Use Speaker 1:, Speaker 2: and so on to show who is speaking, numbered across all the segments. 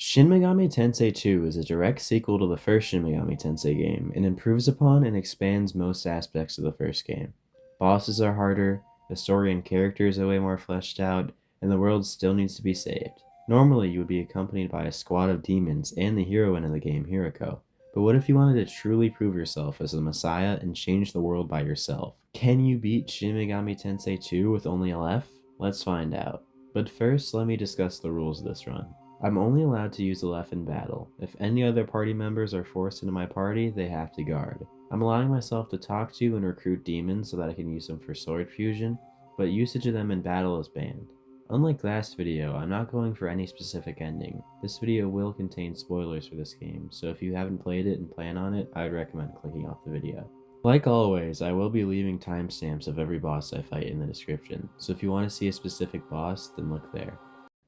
Speaker 1: Shin Megami Tensei 2 is a direct sequel to the first Shin Megami Tensei game and improves upon and expands most aspects of the first game. Bosses are harder, the story and characters are way more fleshed out, and the world still needs to be saved. Normally, you would be accompanied by a squad of demons and the heroine of the game, Hiroko. But what if you wanted to truly prove yourself as the Messiah and change the world by yourself? Can you beat Shin Megami Tensei 2 with only Aleph? Let's find out. But first, let me discuss the rules of this run. I'm only allowed to use Aleph in battle. If any other party members are forced into my party, they have to guard. I'm allowing myself to talk to and recruit demons so that I can use them for sword fusion, but usage of them in battle is banned. Unlike last video, I'm not going for any specific ending. This video will contain spoilers for this game, so if you haven't played it and plan on it, I would recommend clicking off the video. Like always, I will be leaving timestamps of every boss I fight in the description, so if you want to see a specific boss, then look there.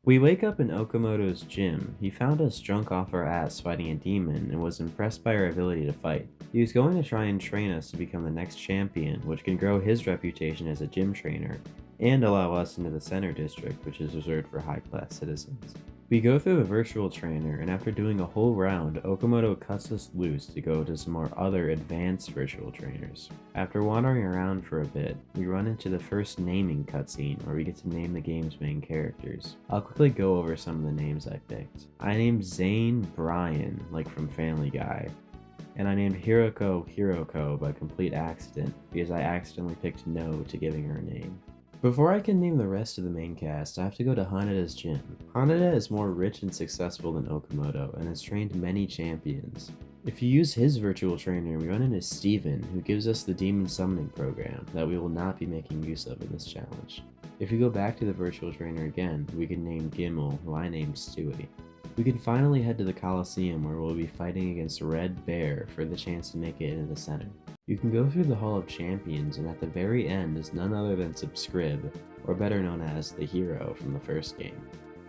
Speaker 1: We wake up in Okamoto's gym. He found us drunk off our ass fighting a demon and was impressed by our ability to fight. He was going to try and train us to become the next champion, which can grow his reputation as a gym trainer, and allow us into the center district, which is reserved for high-class citizens. We go through a virtual trainer, and after doing a whole round, Okamoto cuts us loose to go to some more other advanced virtual trainers. After wandering around for a bit, we run into the first naming cutscene where we get to name the game's main characters. I'll quickly go over some of the names I picked. I named Zane Brian, like from Family Guy, and I named Hiroko by complete accident because I accidentally picked no to giving her a name. Before I can name the rest of the main cast, I have to go to Hanada's gym. Hanada is more rich and successful than Okamoto and has trained many champions. If you use his virtual trainer, we run into Steven, who gives us the demon summoning program that we will not be making use of in this challenge. If we go back to the virtual trainer again, we can name Gimel, who I named Stewie. We can finally head to the Colosseum where we'll be fighting against Red Bear for the chance to make it into the center. You can go through the Hall of Champions, and at the very end is none other than Subscrib, or better known as the hero from the first game.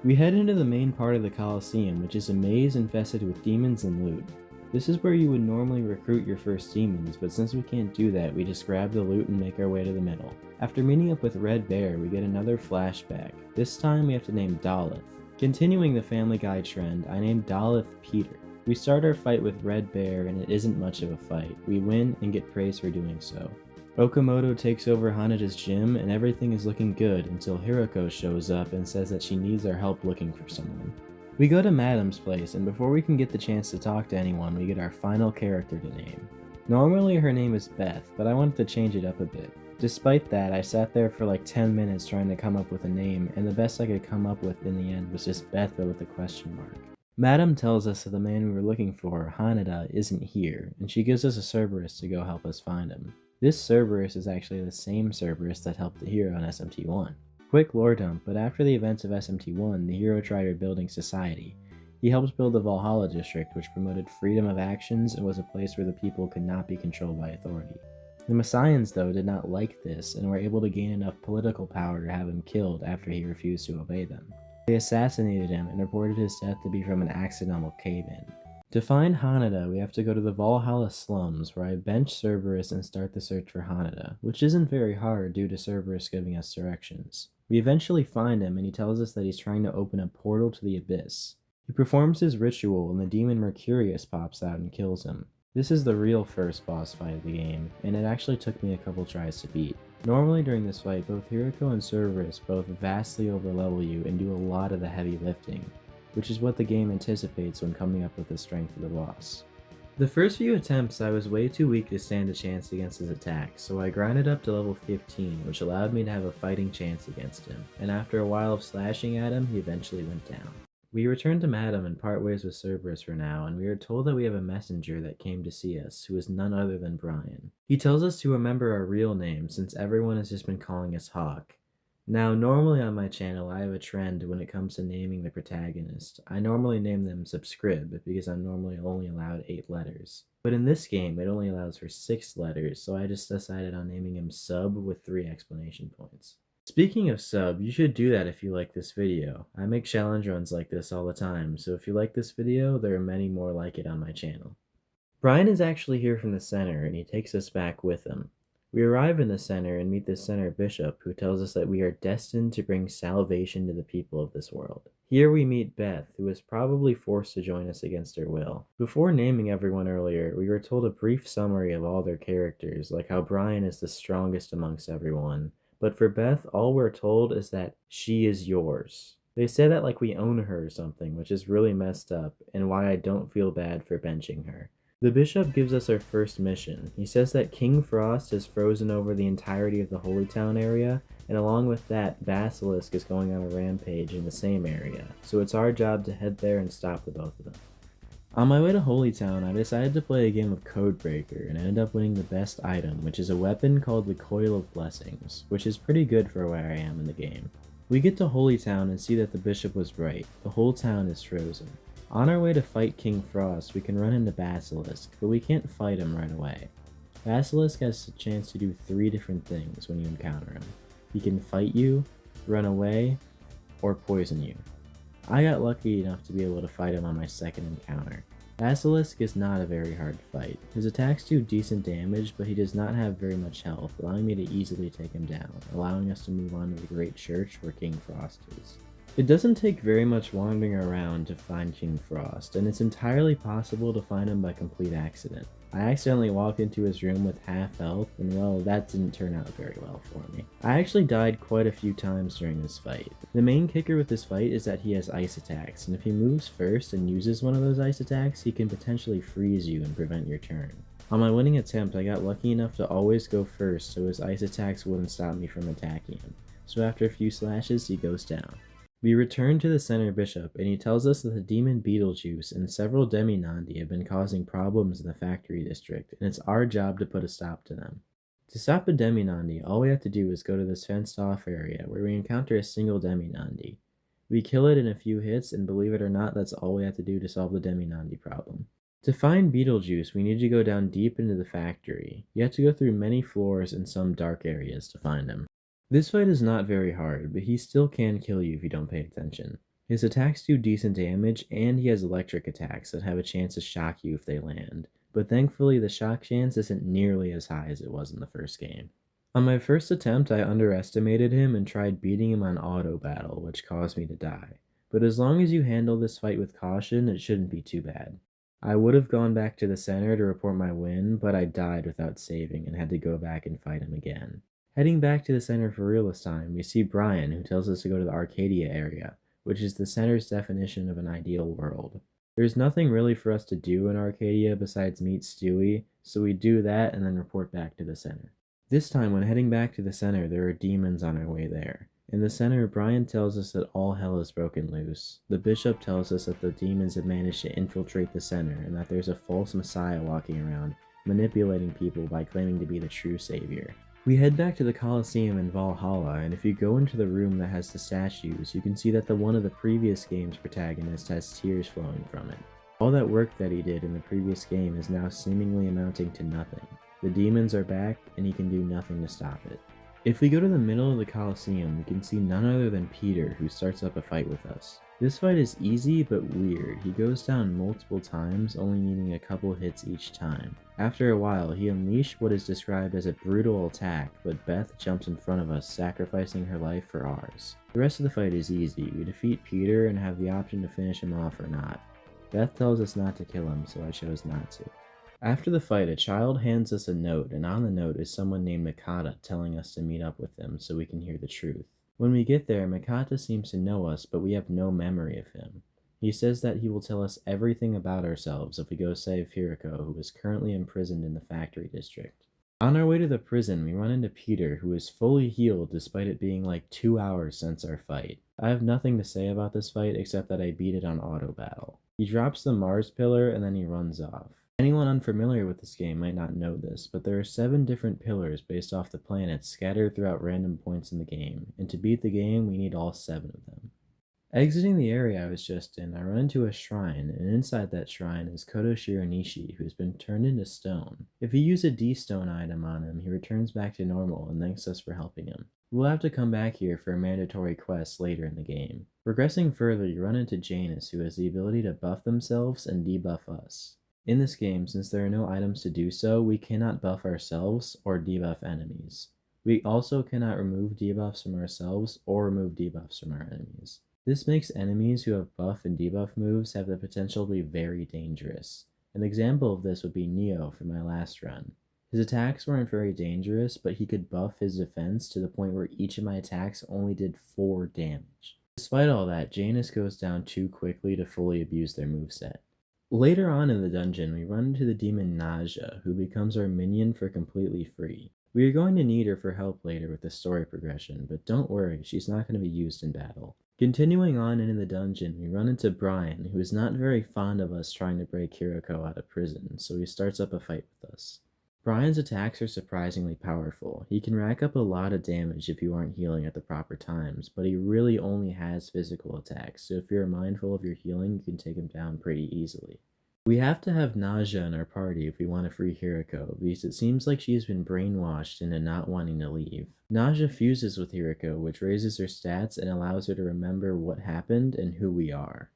Speaker 1: We head into the main part of the Colosseum, which is a maze infested with demons and loot. This is where you would normally recruit your first demons, but since we can't do that, we just grab the loot and make our way to the middle. After meeting up with Red Bear, we get another flashback. This time we have to name Daleth. Continuing the Family Guy trend, I named Daleth Peter. We start our fight with Red Bear and it isn't much of a fight. We win and get praise for doing so. Okamoto takes over Hanada's gym and everything is looking good until Hiroko shows up and says that she needs our help looking for someone. We go to Madam's place and before we can get the chance to talk to anyone, we get our final character to name. Normally her name is Beth, but I wanted to change it up a bit. Despite that, I sat there for like 10 minutes trying to come up with a name, and the best I could come up with in the end was just Beth but with a question mark. Madam tells us that the man we were looking for, Hanada, isn't here, and she gives us a Cerberus to go help us find him. This Cerberus is actually the same Cerberus that helped the hero in SMT1. Quick lore dump, but after the events of SMT1, the hero tried rebuilding society. He helped build the Valhalla district, which promoted freedom of actions and was a place where the people could not be controlled by authority. The Messians, though, did not like this and were able to gain enough political power to have him killed after he refused to obey them. They assassinated him and reported his death to be from an accidental cave-in. To find Hanada, we have to go to the Valhalla slums, where I bench Cerberus and start the search for Hanada, which isn't very hard due to Cerberus giving us directions. We eventually find him and he tells us that he's trying to open a portal to the abyss. He performs his ritual and the demon Mercurius pops out and kills him. This is the real first boss fight of the game, and it actually took me a couple tries to beat. Normally during this fight, both Hiroko and Cerberus both vastly overlevel you and do a lot of the heavy lifting, which is what the game anticipates when coming up with the strength of the boss. The first few attempts I was way too weak to stand a chance against his attacks, so I grinded up to level 15, which allowed me to have a fighting chance against him, and after a while of slashing at him, he eventually went down. We return to Madam and part ways with Cerberus for now, and we are told that we have a messenger that came to see us, who is none other than Brian. He tells us to remember our real name, since everyone has just been calling us Hawk. Now, normally on my channel, I have a trend when it comes to naming the protagonist. I normally name them Subscrib, because I'm normally only allowed 8 letters. But in this game, it only allows for 6 letters, so I just decided on naming him Sub with 3 exclamation points. Speaking of sub, you should do that if you like this video. I make challenge runs like this all the time, so if you like this video, there are many more like it on my channel. Brian is actually here from the center, and he takes us back with him. We arrive in the center and meet the center bishop, who tells us that we are destined to bring salvation to the people of this world. Here we meet Beth, who was probably forced to join us against her will. Before naming everyone earlier, we were told a brief summary of all their characters, like how Brian is the strongest amongst everyone. But for Beth, all we're told is that she is yours. They say that like we own her or something, which is really messed up, and why I don't feel bad for benching her. The bishop gives us our first mission. He says that King Frost has frozen over the entirety of the Holy Town area, and along with that, Basilisk is going on a rampage in the same area, so it's our job to head there and stop the both of them. On my way to Holy Town, I decided to play a game of Codebreaker and ended up winning the best item, which is a weapon called the Coil of Blessings, which is pretty good for where I am in the game. We get to Holy Town and see that the bishop was right. The whole town is frozen. On our way to fight King Frost, we can run into Basilisk, but we can't fight him right away. Basilisk has a chance to do 3 different things when you encounter him. He can fight you, run away, or poison you. I got lucky enough to be able to fight him on my second encounter. Basilisk is not a very hard fight. His attacks do decent damage, but he does not have very much health, allowing me to easily take him down, allowing us to move on to the Great Church where King Frost is. It doesn't take very much wandering around to find King Frost, and it's entirely possible to find him by complete accident. I accidentally walked into his room with half health, and well, that didn't turn out very well for me. I actually died quite a few times during this fight. The main kicker with this fight is that he has ice attacks, and if he moves first and uses one of those ice attacks, he can potentially freeze you and prevent your turn. On my winning attempt, I got lucky enough to always go first so his ice attacks wouldn't stop me from attacking him, so after a few slashes, he goes down. We return to the center bishop, and he tells us that the demon Betelgeuse and several Demi-Nandi have been causing problems in the factory district, and it's our job to put a stop to them. To stop a Demi-Nandi, all we have to do is go to this fenced-off area where we encounter a single Demi-Nandi. We kill it in a few hits, and believe it or not, that's all we have to do to solve the Demi-Nandi problem. To find Betelgeuse, we need to go down deep into the factory. You have to go through many floors and some dark areas to find him. This fight is not very hard, but he still can kill you if you don't pay attention. His attacks do decent damage, and he has electric attacks that have a chance to shock you if they land, but thankfully the shock chance isn't nearly as high as it was in the first game. On my first attempt, I underestimated him and tried beating him on auto battle, which caused me to die. But as long as you handle this fight with caution, it shouldn't be too bad. I would have gone back to the center to report my win, but I died without saving and had to go back and fight him again. Heading back to the center for real this time, we see Brian, who tells us to go to the Arcadia area, which is the center's definition of an ideal world. There's nothing really for us to do in Arcadia besides meet Stewie, so we do that and then report back to the center. This time, when heading back to the center, there are demons on our way there. In the center, Brian tells us that all hell is broken loose. The bishop tells us that the demons have managed to infiltrate the center and that there's a false messiah walking around, manipulating people by claiming to be the true savior. We head back to the Colosseum in Valhalla, and if you go into the room that has the statues, you can see that one of the previous game's protagonists has tears flowing from it. All that work that he did in the previous game is now seemingly amounting to nothing. The demons are back, and he can do nothing to stop it. If we go to the middle of the Colosseum, we can see none other than Peter, who starts up a fight with us. This fight is easy but weird. He goes down multiple times, only needing a couple hits each time. After a while, he unleashed what is described as a brutal attack, but Beth jumps in front of us, sacrificing her life for ours. The rest of the fight is easy. We defeat Peter and have the option to finish him off or not. Beth tells us not to kill him, so I chose not to. After the fight, a child hands us a note, and on the note is someone named Hecate telling us to meet up with him so we can hear the truth. When we get there, Hecate seems to know us, but we have no memory of him. He says that he will tell us everything about ourselves if we go save Virocana, who is currently imprisoned in the factory district. On our way to the prison, we run into Peter, who is fully healed despite it being like 2 hours since our fight. I have nothing to say about this fight except that I beat it on auto battle. He drops the Mars pillar and then he runs off. Anyone unfamiliar with this game might not know this, but there are 7 different pillars based off the planets scattered throughout random points in the game, and to beat the game, we need all 7 of them. Exiting the area I was just in, I run into a shrine, and inside that shrine is Kodo Shironishi, who has been turned into stone. If you use a D-stone item on him, he returns back to normal and thanks us for helping him. We'll have to come back here for a mandatory quest later in the game. Progressing further, you run into Janus, who has the ability to buff themselves and debuff us. In this game, since there are no items to do so, we cannot buff ourselves or debuff enemies. We also cannot remove debuffs from ourselves or remove debuffs from our enemies. This makes enemies who have buff and debuff moves have the potential to be very dangerous. An example of this would be Neo from my last run. His attacks weren't very dangerous, but he could buff his defense to the point where each of my attacks only did 4 damage. Despite all that, Janus goes down too quickly to fully abuse their moveset. Later on in the dungeon, we run into the demon Nausea, who becomes our minion for completely free. We are going to need her for help later with the story progression, but don't worry, she's not going to be used in battle. Continuing on into the dungeon, we run into Brian, who is not very fond of us trying to break Hiroko out of prison, so he starts up a fight with us. Brian's attacks are surprisingly powerful. He can rack up a lot of damage if you aren't healing at the proper times, but he really only has physical attacks, so if you're mindful of your healing, you can take him down pretty easily. We have to have Nausea in our party if we want to free Hiroko, because it seems like she has been brainwashed into not wanting to leave. Nausea fuses with Hiroko, which raises her stats and allows her to remember what happened and who we are.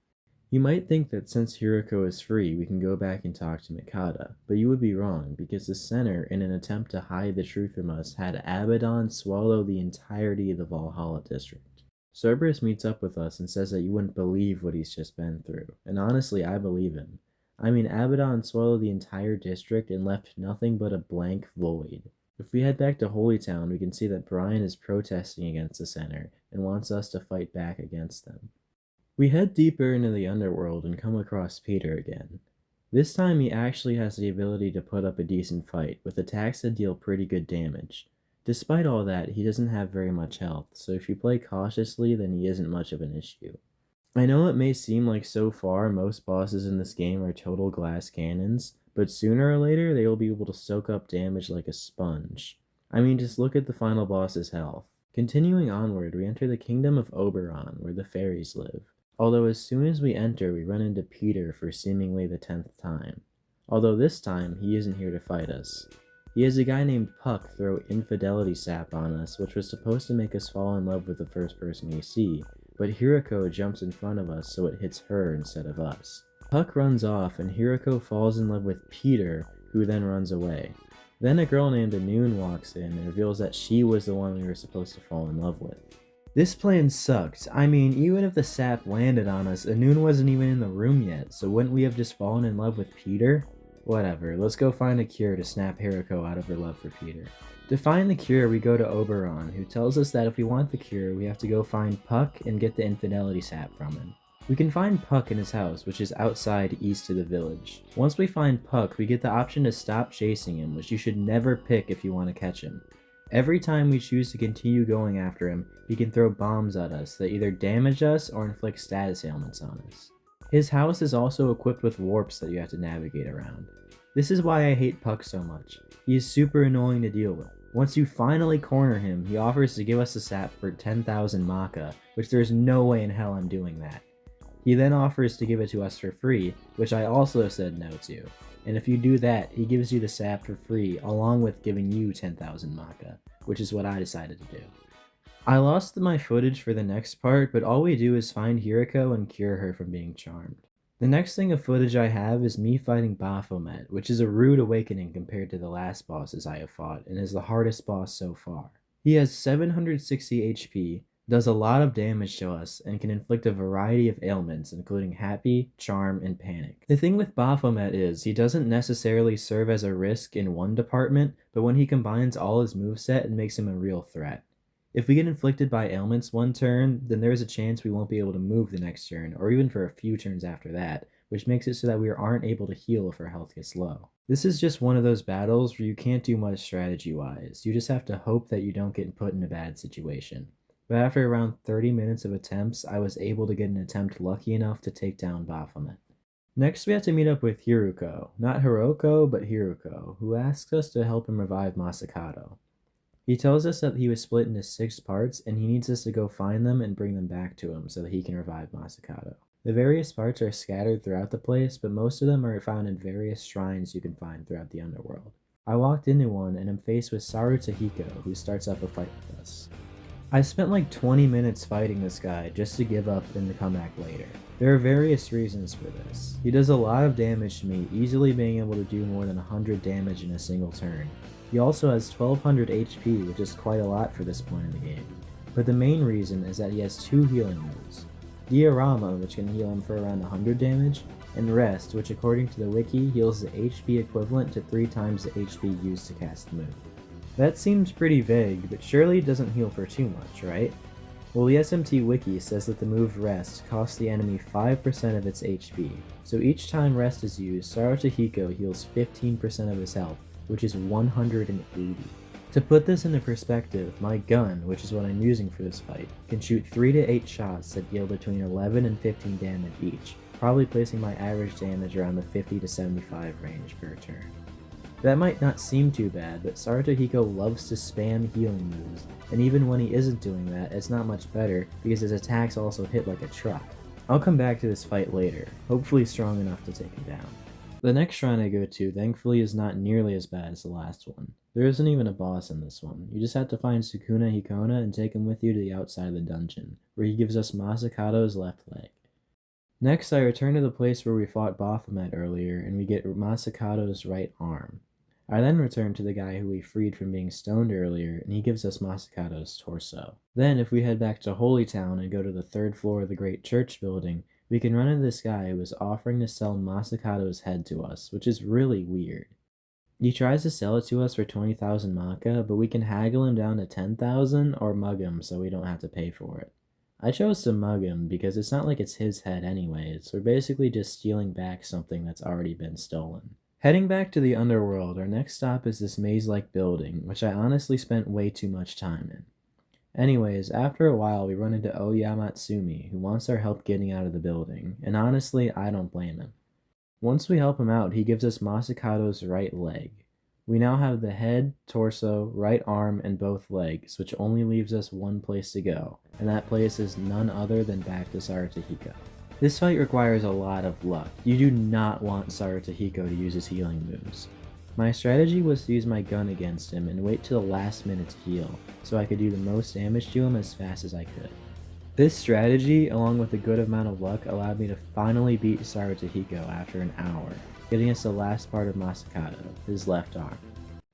Speaker 1: You might think that since Hiroko is free, we can go back and talk to Mikata, but you would be wrong, because the center, in an attempt to hide the truth from us, had Abaddon swallow the entirety of the Valhalla district. Cerberus meets up with us and says that you wouldn't believe what he's just been through, and honestly, I believe him. I mean, Abaddon swallowed the entire district and left nothing but a blank void. If we head back to Holytown, we can see that Brian is protesting against the center and wants us to fight back against them. We head deeper into the underworld and come across Peter again. This time he actually has the ability to put up a decent fight, with attacks that deal pretty good damage. Despite all that, he doesn't have very much health, so if you play cautiously, then he isn't much of an issue. I know it may seem like so far most bosses in this game are total glass cannons, but sooner or later they will be able to soak up damage like a sponge. I mean, just look at the final boss's health. Continuing onward, we enter the kingdom of Oberon, where the fairies live. Although as soon as we enter, we run into Peter for seemingly the 10th time. Although this time, he isn't here to fight us. He has a guy named Puck throw infidelity sap on us, which was supposed to make us fall in love with the first person we see, but Hiroko jumps in front of us so it hits her instead of us. Puck runs off and Hiroko falls in love with Peter, who then runs away. Then a girl named Anun walks in and reveals that she was the one we were supposed to fall in love with. This plan sucked. I mean, even if the sap landed on us, Anun wasn't even in the room yet, so wouldn't we have just fallen in love with Peter? Whatever, let's go find a cure to snap Hiroko out of her love for Peter. To find the cure, we go to Oberon, who tells us that if we want the cure, we have to go find Puck and get the infidelity sap from him. We can find Puck in his house, which is outside east of the village. Once we find Puck, we get the option to stop chasing him, which you should never pick if you want to catch him. Every time we choose to continue going after him, he can throw bombs at us that either damage us or inflict status ailments on us. His house is also equipped with warps that you have to navigate around. This is why I hate Puck so much. He is super annoying to deal with. Once you finally corner him, he offers to give us the sap for 10,000 Maka, which there's no way in hell I'm doing that. He then offers to give it to us for free, which I also said no to. And if you do that, he gives you the sap for free, along with giving you 10,000 Maka, which is what I decided to do. I lost my footage for the next part, but all we do is find Hiroko and cure her from being charmed. The next thing of footage I have is me fighting Baphomet, which is a rude awakening compared to the last bosses I have fought, and is the hardest boss so far. He has 760 HP, does a lot of damage to us, and can inflict a variety of ailments, including happy, charm, and panic. The thing with Baphomet is, he doesn't necessarily serve as a risk in one department, but when he combines all his moveset, it makes him a real threat. If we get inflicted by ailments one turn, then there is a chance we won't be able to move the next turn, or even for a few turns after that, which makes it so that we aren't able to heal if our health gets low. This is just one of those battles where you can't do much strategy-wise, you just have to hope that you don't get put in a bad situation. But after around 30 minutes of attempts, I was able to get an attempt lucky enough to take down Baphomet. Next we have to meet up with Hiruko, not Hiroko, but Hiruko, who asks us to help him revive Masakato. He tells us that he was split into 6 parts, and he needs us to go find them and bring them back to him so that he can revive Masakato. The various parts are scattered throughout the place, but most of them are found in various shrines you can find throughout the underworld. I walked into one and am faced with Sarutahiko, who starts up a fight with us. I spent like 20 minutes fighting this guy just to give up and to come back later. There are various reasons for this. He does a lot of damage to me, easily being able to do more than 100 damage in a single turn. He also has 1200 HP, which is quite a lot for this point in the game. But the main reason is that he has 2 healing moves.
Speaker 2: Diorama, which can heal him for around 100 damage, and Rest, which according to the wiki heals the HP equivalent to 3 times the HP used to cast the move. That seems pretty vague, but surely it doesn't heal for too much, right? Well, the SMT wiki says that the move Rest costs the enemy 5% of its HP, so each time Rest is used, Sarutahiko heals 15% of his health, which is 180. To put this into perspective, my gun, which is what I'm using for this fight, can shoot 3 to 8 shots that deal between 11 and 15 damage each, probably placing my average damage around the 50 to 75 range per turn. That might not seem too bad, but Sarutahiko loves to spam healing moves, and even when he isn't doing that, it's not much better because his attacks also hit like a truck. I'll come back to this fight later, hopefully strong enough to take him down. The next shrine I go to, thankfully, is not nearly as bad as the last one. There isn't even a boss in this one. You just have to find Sukuna Hikona and take him with you to the outside of the dungeon, where he gives us Masakato's left leg. Next, I return to the place where we fought Baphomet earlier, and we get Masakato's right arm. I then return to the guy who we freed from being stoned earlier, and he gives us Masakato's torso. Then, if we head back to Holy Town and go to the 3rd floor of the Great Church building, we can run into this guy who is offering to sell Masakato's head to us, which is really weird. He tries to sell it to us for 20,000 Maka, but we can haggle him down to 10,000 or mug him so we don't have to pay for it. I chose to mug him because it's not like it's his head anyways, we're basically just stealing back something that's already been stolen. Heading back to the underworld, our next stop is this maze-like building, which I honestly spent way too much time in. Anyways, after a while we run into Oyamatsumi, who wants our help getting out of the building, and honestly, I don't blame him. Once we help him out, he gives us Masakato's right leg. We now have the head, torso, right arm, and both legs, which only leaves us one place to go, and that place is none other than back to Sarutahiko. This fight requires a lot of luck. You do not want Sarutahiko to use his healing moves. My strategy was to use my gun against him and wait till the last minute to heal, so I could do the most damage to him as fast as I could. This strategy, along with a good amount of luck, allowed me to finally beat Sarutahiko after an hour, getting us the last part of Masakato, his left arm.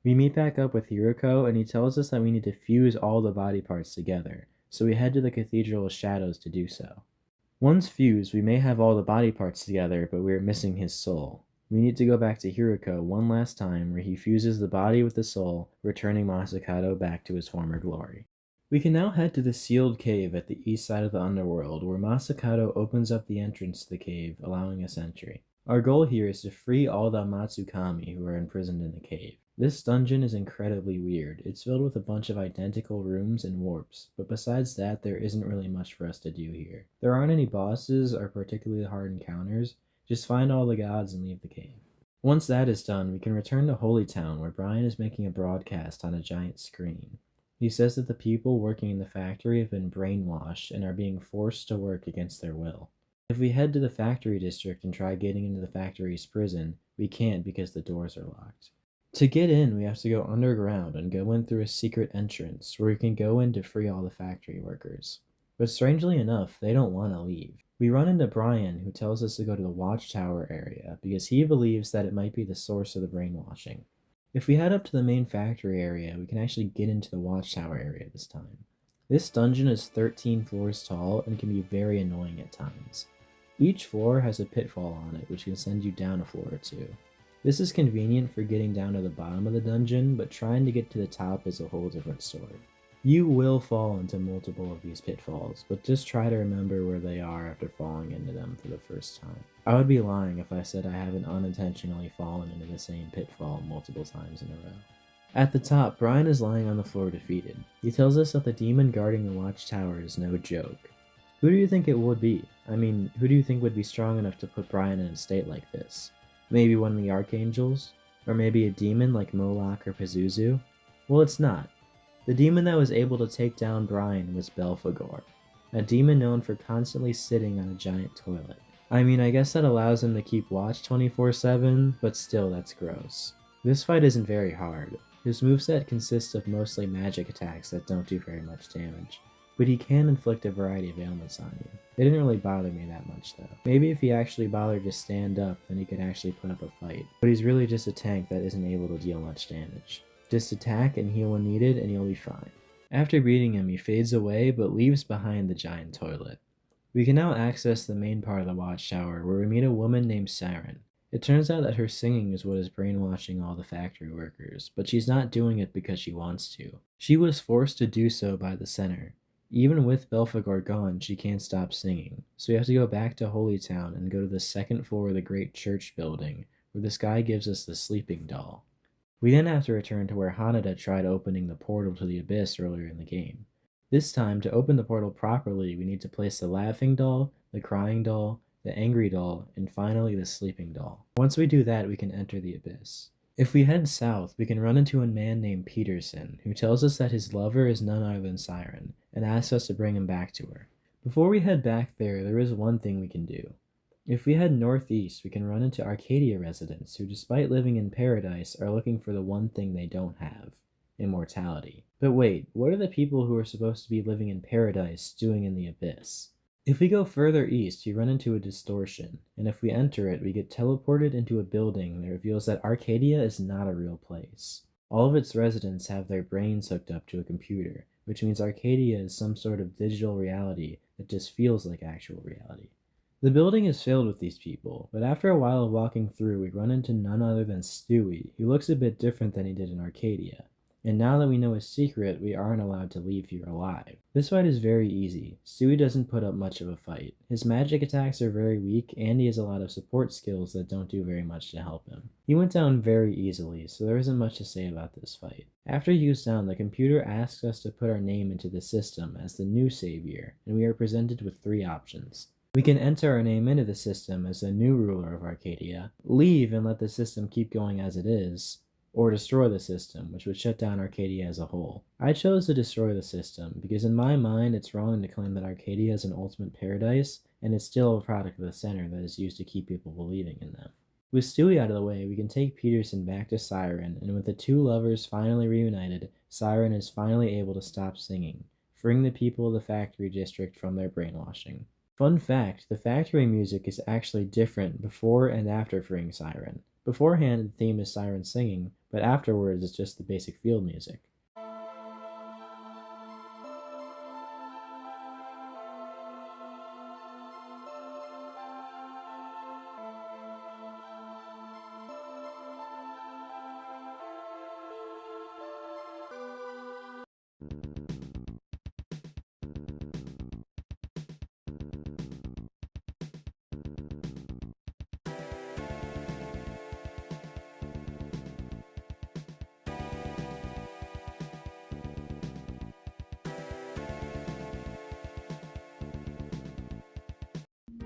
Speaker 2: We meet back up with Hiroko, and he tells us that we need to fuse all the body parts together, so we head to the Cathedral of Shadows to do so. Once fused, we may have all the body parts together, but we are missing his soul. We need to go back to Hiroko one last time where he fuses the body with the soul, returning Masakato back to his former glory. We can now head to the sealed cave at the east side of the underworld, where Masakato opens up the entrance to the cave, allowing us entry. Our goal here is to free all the Matsukami who are imprisoned in the cave. This dungeon is incredibly weird. It's filled with a bunch of identical rooms and warps, but besides that, there isn't really much for us to do here. There aren't any bosses or particularly hard encounters, just find all the gods and leave the cave. Once that is done, we can return to Holy Town, where Brian is making a broadcast on a giant screen. He says that the people working in the factory have been brainwashed and are being forced to work against their will. If we head to the factory district and try getting into the factory's prison, we can't because the doors are locked. To get in, we have to go underground and go in through a secret entrance where we can go in to free all the factory workers. But strangely enough, they don't want to leave. We run into Brian, who tells us to go to the watchtower area because he believes that it might be the source of the brainwashing. If we head up to the main factory area, we can actually get into the watchtower area this time. This dungeon is 13 floors tall and can be very annoying at times. Each floor has a pitfall on it, which can send you down a floor or two. This is convenient for getting down to the bottom of the dungeon, but trying to get to the top is a whole different story. You will fall into multiple of these pitfalls, but just try to remember where they are after falling into them for the first time. I would be lying if I said I haven't unintentionally fallen into the same pitfall multiple times in a row. At the top, Brian is lying on the floor defeated. He tells us that the demon guarding the watchtower is no joke. Who do you think it would be? I mean, who do you think would be strong enough to put Brian in a state like this? Maybe one of the archangels? Or maybe a demon like Moloch or Pazuzu? Well, it's not. The demon that was able to take down Brian was Belphegor, a demon known for constantly sitting on a giant toilet. I mean, I guess that allows him to keep watch 24/7, but still, that's gross. This fight isn't very hard. His moveset consists of mostly magic attacks that don't do very much damage, but he can inflict a variety of ailments on you. It didn't really bother me that much though. Maybe if he actually bothered to stand up, then he could actually put up a fight, but he's really just a tank that isn't able to deal much damage. Just attack and heal when needed and you'll be fine. After beating him, he fades away but leaves behind the giant toilet. We can now access the main part of the Watchtower, where we meet a woman named Siren. It turns out that her singing is what is brainwashing all the factory workers, but she's not doing it because she wants to. She was forced to do so by the center. Even with Belphegor gone, she can't stop singing, so we have to go back to Holy Town and go to the second floor of the great church building, where this guy gives us the sleeping doll. We then have to return to where Hanada tried opening the portal to the abyss earlier in the game. This time, to open the portal properly, we need to place the laughing doll, the crying doll, the angry doll, and finally the sleeping doll. Once we do that, we can enter the abyss. If we head south, we can run into a man named Peterson, who tells us that his lover is none other than Siren, and asks us to bring him back to her. Before we head back there is one thing we can do. If we head northeast, we can run into Arcadia residents who, despite living in paradise, are looking for the one thing they don't have: immortality. But wait, what are the people who are supposed to be living in paradise doing in the abyss? If we go further east, we run into a distortion, and if we enter it, we get teleported into a building that reveals that Arcadia is not a real place. All of its residents have their brains hooked up to a computer, which means Arcadia is some sort of digital reality that just feels like actual reality. The building is filled with these people, but after a while of walking through, we run into none other than Stewie, who looks a bit different than he did in Arcadia. And now that we know his secret, we aren't allowed to leave here alive. This fight is very easy. Stewie doesn't put up much of a fight. His magic attacks are very weak, and he has a lot of support skills that don't do very much to help him. He went down very easily, so there isn't much to say about this fight. After he goes down, the computer asks us to put our name into the system as the new savior, and we are presented with 3 options. We can enter our name into the system as the new ruler of Arcadia, leave and let the system keep going as it is, or destroy the system, which would shut down Arcadia as a whole. I chose to destroy the system, because in my mind it's wrong to claim that Arcadia is an ultimate paradise, and it's still a product of the center that is used to keep people believing in them. With Stewie out of the way, we can take Peterson back to Siren, and with the 2 lovers finally reunited, Siren is finally able to stop singing, freeing the people of the factory district from their brainwashing. Fun fact, the factory music is actually different before and after freeing Siren. Beforehand, the theme is Siren singing, but afterwards it's just the basic field music.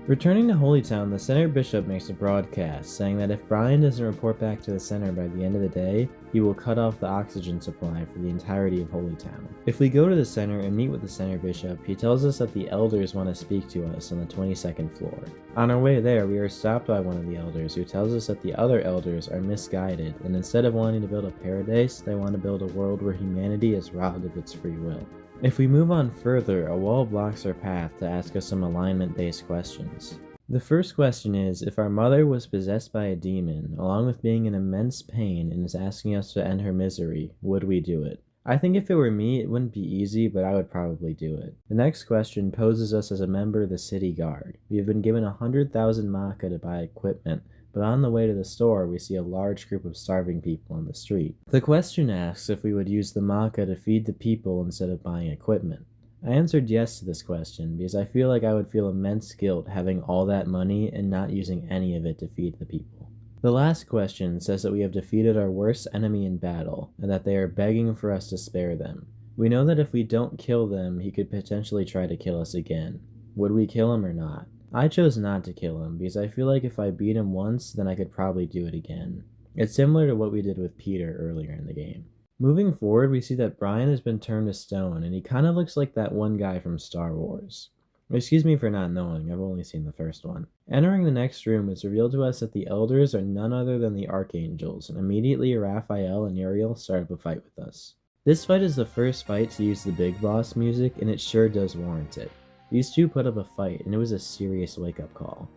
Speaker 2: Returning to Holytown, the center bishop makes a broadcast saying that if Brian doesn't report back to the center by the end of the day, he will cut off the oxygen supply for the entirety of Holytown. If we go to the center and meet with the center bishop, he tells us that the elders want to speak to us on the 22nd floor. On our way there, we are stopped by one of the elders who tells us that the other elders are misguided, and instead of wanting to build a paradise, they want to build a world where humanity is robbed of its free will. If we move on further, a wall blocks our path to ask us some alignment-based questions. The first question is, if our mother was possessed by a demon, along with being in immense pain and is asking us to end her misery, would we do it? I think if it were me, it wouldn't be easy, but I would probably do it. The next question poses us as a member of the city guard. We have been given 100,000 maka to buy equipment, but on the way to the store, we see a large group of starving people on the street. The question asks if we would use the maka to feed the people instead of buying equipment. I answered yes to this question because I feel like I would feel immense guilt having all that money and not using any of it to feed the people. The last question says that we have defeated our worst enemy in battle and that they are begging for us to spare them. We know that if we don't kill them, he could potentially try to kill us again. Would we kill him or not? I chose not to kill him because I feel like if I beat him once, then I could probably do it again. It's similar to what we did with Peter earlier in the game. Moving forward, we see that Brian has been turned to stone, and he kind of looks like that one guy from Star Wars. Excuse me for not knowing, I've only seen the first one. Entering the next room, it's revealed to us that the elders are none other than the archangels, and immediately Raphael and Uriel start up a fight with us. This fight is the first fight to use the big boss music, and it sure does warrant it. These two put up a fight, and it was a serious wake-up call.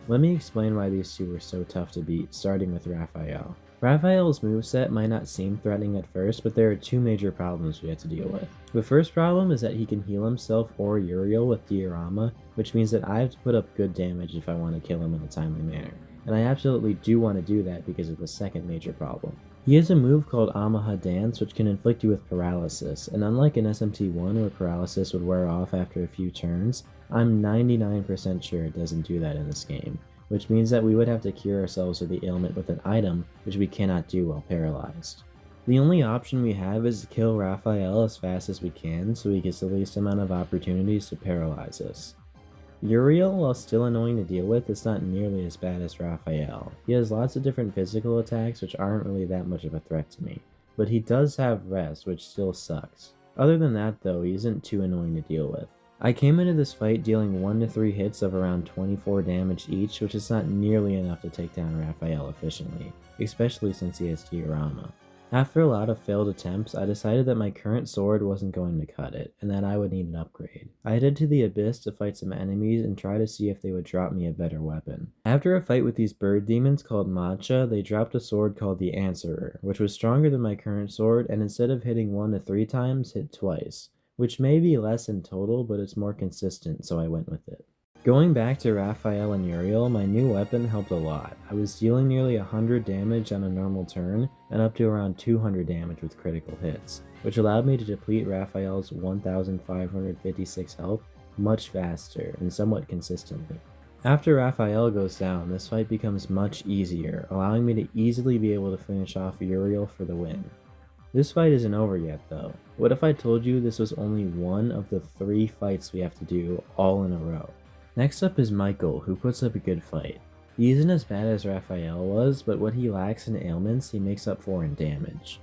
Speaker 2: Let me explain why these two were so tough to beat, starting with Raphael. Raphael's moveset might not seem threatening at first, but there are two major problems we have to deal with. The first problem is that he can heal himself or Uriel with Diorama, which means that I have to put up good damage if I want to kill him in a timely manner. And I absolutely do want to do that because of the second major problem. He has a move called Amaha Dance, which can inflict you with paralysis, and unlike in SMT1 where paralysis would wear off after a few turns, I'm 99% sure it doesn't do that in this game, which means that we would have to cure ourselves of the ailment with an item, which we cannot do while paralyzed. The only option we have is to kill Raphael as fast as we can so he gets the least amount of opportunities to paralyze us. Uriel, while still annoying to deal with, is not nearly as bad as Raphael. He has lots of different physical attacks which aren't really that much of a threat to me, but he does have rest, which still sucks. Other than that though, he isn't too annoying to deal with. I came into this fight dealing 1 to 3 hits of around 24 damage each, which is not nearly enough to take down Raphael efficiently, especially since he has Diorama. After a lot of failed attempts, I decided that my current sword wasn't going to cut it, and that I would need an upgrade. I headed to the Abyss to fight some enemies and try to see if they would drop me a better weapon. After a fight with these bird demons called Matcha, they dropped a sword called the Answerer, which was stronger than my current sword, and instead of hitting 1 to 3 times, hit twice, which may be less in total, but it's more consistent, so I went with it. Going back to Raphael and Uriel, my new weapon helped a lot. I was dealing nearly 100 damage on a normal turn, and up to around 200 damage with critical hits, which allowed me to deplete Raphael's 1556 health much faster and somewhat consistently. After Raphael goes down, this fight becomes much easier, allowing me to easily be able to finish off Uriel for the win. This fight isn't over yet though. What if I told you this was only one of the 3 fights we have to do all in a row? Next up is Michael, who puts up a good fight. He isn't as bad as Raphael was, but what he lacks in ailments he makes up for in damage.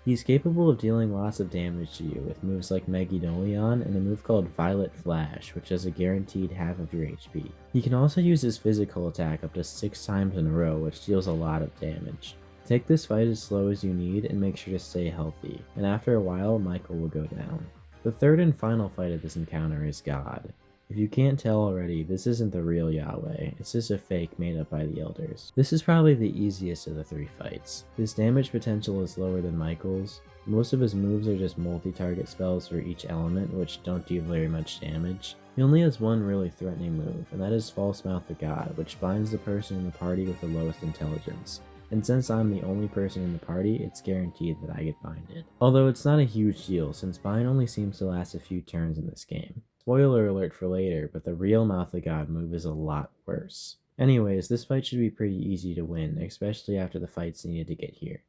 Speaker 2: He's capable of dealing lots of damage to you with moves like Megidolion and a move called Violet Flash, which has a guaranteed half of your HP. He can also use his physical attack up to 6 times in a row, which deals a lot of damage. Take this fight as slow as you need and make sure to stay healthy, and after a while Michael will go down. The third and final fight of this encounter is God. If you can't tell already, this isn't the real Yahweh, it's just a fake made up by the elders. This is probably the easiest of the 3 fights. His damage potential is lower than Michael's. Most of his moves are just multi-target spells for each element, which don't do very much damage. He only has one really threatening move, and that is False Mouth of God, which binds the person in the party with the lowest intelligence. And since I'm the only person in the party, it's guaranteed that I get binded. Although it's not a huge deal, since bind only seems to last a few turns in this game. Spoiler alert for later, but the real Mouth of God move is a lot worse. Anyways, this fight should be pretty easy to win, especially after the fights needed to get here.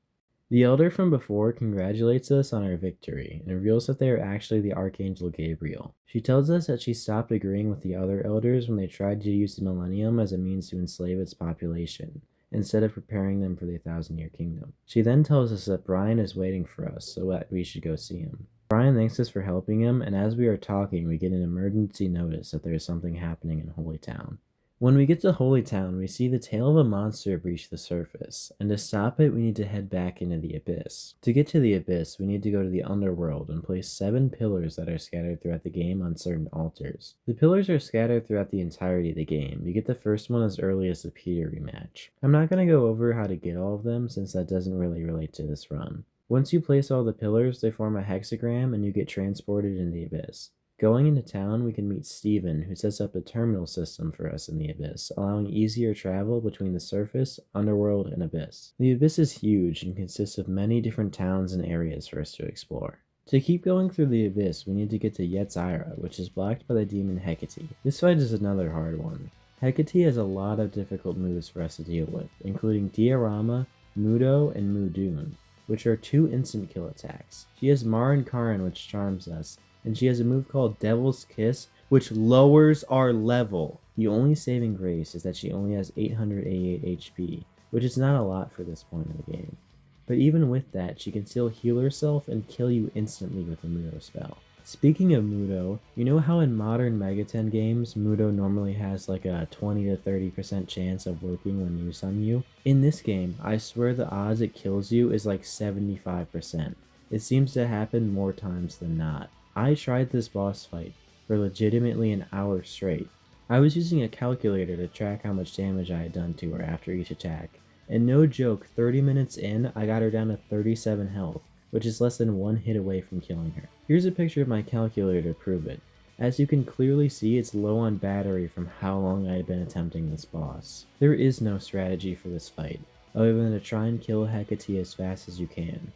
Speaker 2: The Elder from before congratulates us on our victory, and reveals that they are actually the Archangel Gabriel. She tells us that she stopped agreeing with the other Elders when they tried to use the Millennium as a means to enslave its population, instead of preparing them for the 1,000-year kingdom. She then tells us that Brian is waiting for us, so that we should go see him. Brian thanks us for helping him, and as we are talking, we get an emergency notice that there is something happening in Holy Town. When we get to Holy Town, we see the tail of a monster breach the surface, and to stop it, we need to head back into the Abyss. To get to the Abyss, we need to go to the Underworld and place 7 pillars that are scattered throughout the game on certain altars. The pillars are scattered throughout the entirety of the game. You get the first one as early as the Peter rematch. I'm not going to go over how to get all of them, since that doesn't really relate to this run. Once you place all the pillars, they form a hexagram and you get transported into the Abyss. Going into town, we can meet Steven, who sets up a terminal system for us in the Abyss, allowing easier travel between the surface, underworld, and Abyss. The Abyss is huge and consists of many different towns and areas for us to explore. To keep going through the Abyss, we need to get to Yetzirah, which is blocked by the demon Hecate. This fight is another hard one. Hecate has a lot of difficult moves for us to deal with, including Diorama, Mudo, and Mudun, which are 2 instant kill attacks. She has Marin Karin, which charms us, and she has a move called Devil's Kiss, which lowers our level. The only saving grace is that she only has 888 HP, which is not a lot for this point in the game. But even with that, she can still heal herself and kill you instantly with a Mudo spell. Speaking of Mudo, you know how in modern Megaten games, Mudo normally has like a 20 to 30% chance of working when used on you? In this game, I swear the odds it kills you is like 75%. It seems to happen more times than not. I tried this boss fight for legitimately an hour straight. I was using a calculator to track how much damage I had done to her after each attack, and no joke, 30 minutes in, I got her down to 37 health, which is less than one hit away from killing her. Here's a picture of my calculator to prove it. As you can clearly see, it's low on battery from how long I had been attempting this boss. There is no strategy for this fight, other than to try and kill Hecate as fast as you can.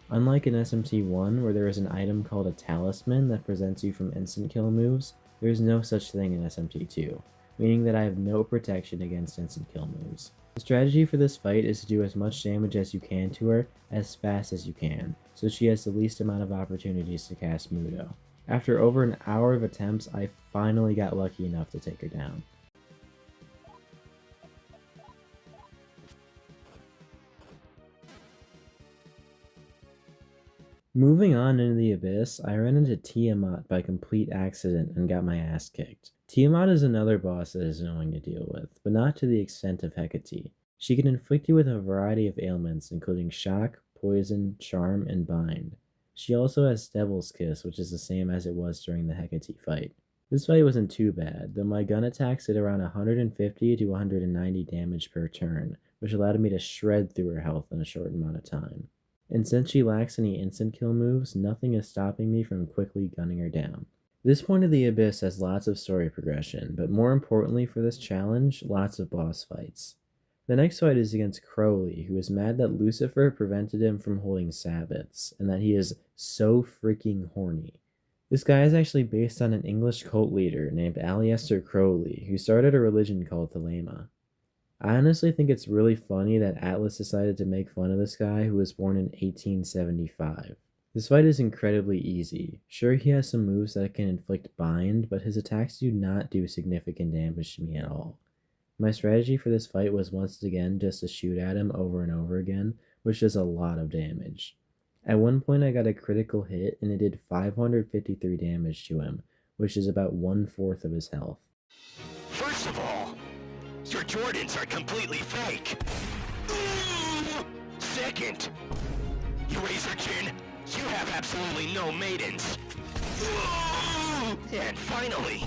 Speaker 2: Unlike in SMT1, where there is an item called a talisman that prevents you from instant kill moves, there is no such thing in SMT2, meaning that I have no protection against instant kill moves. The strategy for this fight is to do as much damage as you can to her as fast as you can, so she has the least amount of opportunities to cast Mudo. After over an hour of attempts, I finally got lucky enough to take her down. Moving on into the Abyss, I ran into Tiamat by complete accident and got my ass kicked. Tiamat is another boss that is annoying to deal with, but not to the extent of Hecate. She can inflict you with a variety of ailments, including shock, poison, charm, and bind. She also has Devil's Kiss, which is the same as it was during the Hecate fight. This fight wasn't too bad, though my gun attacks did around 150 to 190 damage per turn, which allowed me to shred through her health in a short amount of time. And since she lacks any instant kill moves, nothing is stopping me from quickly gunning her down. This point of the Abyss has lots of story progression, but more importantly for this challenge, lots of boss fights. The next fight is against Crowley, who is mad that Lucifer prevented him from holding Sabbaths, and that he is so freaking horny. This guy is actually based on an English cult leader named Aliester Crowley, who started a religion called Thelema. I honestly think it's really funny that Atlas decided to make fun of this guy who was born in 1875. This fight is incredibly easy. Sure, he has some moves that can inflict bind, but his attacks do not do significant damage to me at all. My strategy for this fight was once again just to shoot at him over and over again, which does a lot of damage. At one point I got a critical hit and it did 553 damage to him, which is about 1/4 of his health.
Speaker 3: First of all, your Jordans are completely fake. Second, you raise your chin, you have absolutely no maidens. And finally,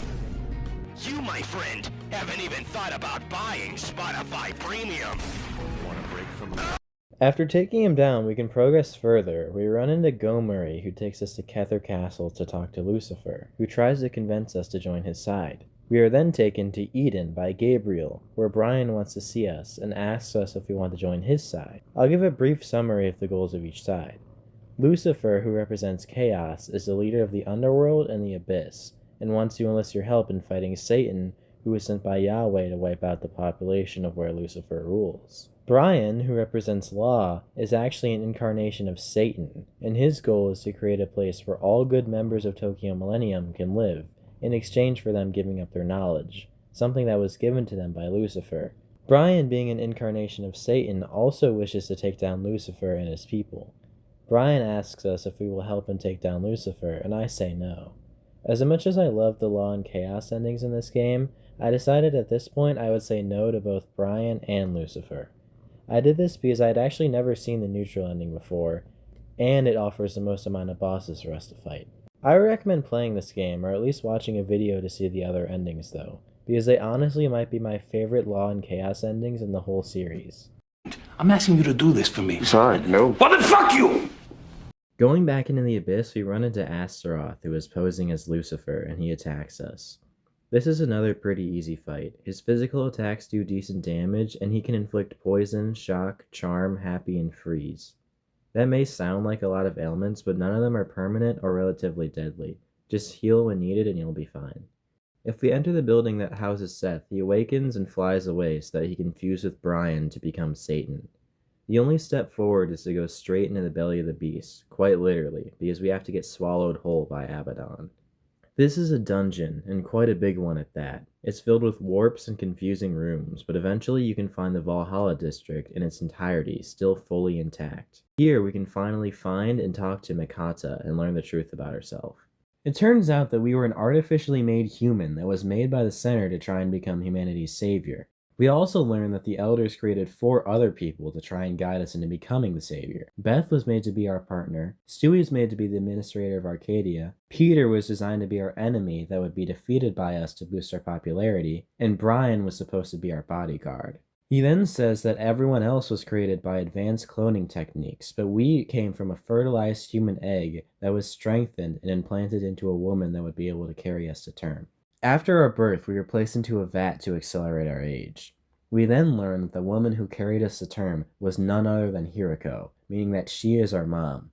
Speaker 3: you, my friend, haven't even thought about buying Spotify Premium. Want to break from that?
Speaker 2: After taking him down, we can progress further. We run into Gomery, who takes us to Kether Castle to talk to Lucifer, who tries to convince us to join his side. We are then taken to Eden by Gabriel, where Brian wants to see us and asks us if we want to join his side. I'll give a brief summary of the goals of each side. Lucifer, who represents Chaos, is the leader of the Underworld and the Abyss, and wants to enlist your help in fighting Satan, who was sent by Yahweh to wipe out the population of where Lucifer rules. Brian, who represents Law, is actually an incarnation of Satan, and his goal is to create a place where all good members of Tokyo Millennium can live, in exchange for them giving up their knowledge, something that was given to them by Lucifer. Brian, being an incarnation of Satan, also wishes to take down Lucifer and his people. Brian asks us if we will help him take down Lucifer, and I say no. As much as I love the Law and Chaos endings in this game, I decided at this point I would say no to both Brian and Lucifer. I did this because I had actually never seen the neutral ending before, and it offers the most amount of bosses for us to fight. I recommend playing this game, or at least watching a video to see the other endings though, because they honestly might be my favorite Law and Chaos endings in the whole series.
Speaker 4: I'm asking you to do this for me.
Speaker 3: Fine, no.
Speaker 4: Well then fuck you!
Speaker 2: Going back into the Abyss, we run into Astaroth, who is posing as Lucifer, and he attacks us. This is another pretty easy fight. His physical attacks do decent damage, and he can inflict poison, shock, charm, happy, and freeze. That may sound like a lot of ailments, but none of them are permanent or relatively deadly. Just heal when needed and you'll be fine. If we enter the building that houses Seth, he awakens and flies away so that he can fuse with Brian to become Satan. The only step forward is to go straight into the belly of the beast, quite literally, because we have to get swallowed whole by Abaddon. This is a dungeon, and quite a big one at that. It's filled with warps and confusing rooms, but eventually you can find the Valhalla district in its entirety, still fully intact. Here we can finally find and talk to Hecate and learn the truth about herself. It turns out that we were an artificially made human that was made by the Center to try and become humanity's savior. We also learn that the Elders created 4 other people to try and guide us into becoming the Savior. Beth was made to be our partner, Stewie was made to be the administrator of Arcadia, Peter was designed to be our enemy that would be defeated by us to boost our popularity, and Brian was supposed to be our bodyguard. He then says that everyone else was created by advanced cloning techniques, but we came from a fertilized human egg that was strengthened and implanted into a woman that would be able to carry us to term. After our birth, we were placed into a vat to accelerate our age. We then learned that the woman who carried us to term was none other than Hiroko, meaning that she is our mom.